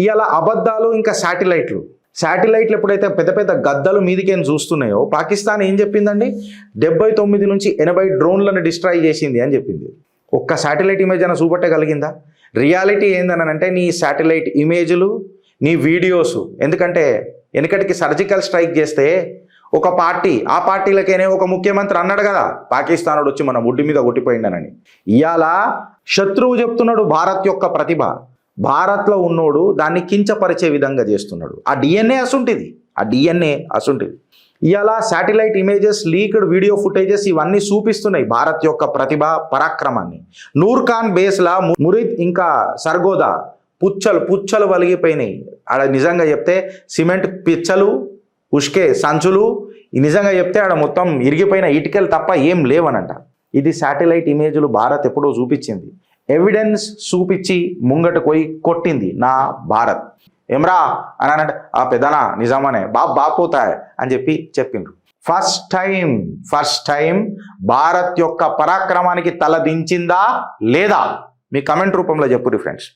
ఇవాళ అబద్ధాలు ఇంకా శాటిలైట్లు ఎప్పుడైతే పెద్ద పెద్ద గద్దలు మీదికేం చూస్తున్నాయో పాకిస్తాన్ ఏం చెప్పిందండి, 79 నుంచి 80 డ్రోన్లను డిస్ట్రాయ్ చేసింది అని చెప్పింది. ఒక్క శాటిలైట్ ఇమేజ్ అయినా చూపట్టగలిగిందా? రియాలిటీ ఏందనంటే నీ శాటిలైట్ ఇమేజ్లు, నీ వీడియోస్, ఎందుకంటే వెనకటికి సర్జికల్ స్ట్రైక్ చేస్తే ఒక పార్టీ, ఆ పార్టీలకేనే ఒక ముఖ్యమంత్రి అన్నాడు కదా, పాకిస్తానుడు వచ్చి మన ఒడ్డు మీద కొట్టిపోయిండనని. ఇవాళ శత్రువు చెప్తున్నాడు భారత్ యొక్క ప్రతిభ, భారత్లో ఉన్నోడు దాన్ని కించపరిచే విధంగా చేస్తున్నాడు. ఆ డిఎన్ఏ అసుంటిది. ఇవాళ satellite images, leaked video footages ఇవన్నీ చూపిస్తున్నాయి భారత్ యొక్క ప్రతిభ పరాక్రమాన్ని. నూర్ఖాన్ బేస్లా మురిద్ ఇంకా సర్గోదా పుచ్చలు వలిగిపోయినాయి. ఆడ నిజంగా చెప్తే సిమెంట్ పిచ్చలు, ఉష్కే సంచులు, నిజంగా చెప్తే ఆడ మొత్తం ఇరిగిపోయిన ఇటుకలు తప్ప ఏం లేవనంట. ఇది శాటిలైట్ ఇమేజ్లు భారత్ ఎప్పుడో చూపించింది. ఎవిడెన్స్ చూపించి ముంగట పోయి కొట్టింది నా భారత్. ఏమ్రా అని అనంటే ఆ పెద్దనా నిజామనే బాపోతాయ్ అని చెప్పిండ్రు. ఫస్ట్ టైం భారత్ యొక్క పరాక్రమానికి తల దించిందా లేదా? మీ కమెంట్ రూపంలో చెప్పుర్రి ఫ్రెండ్స్.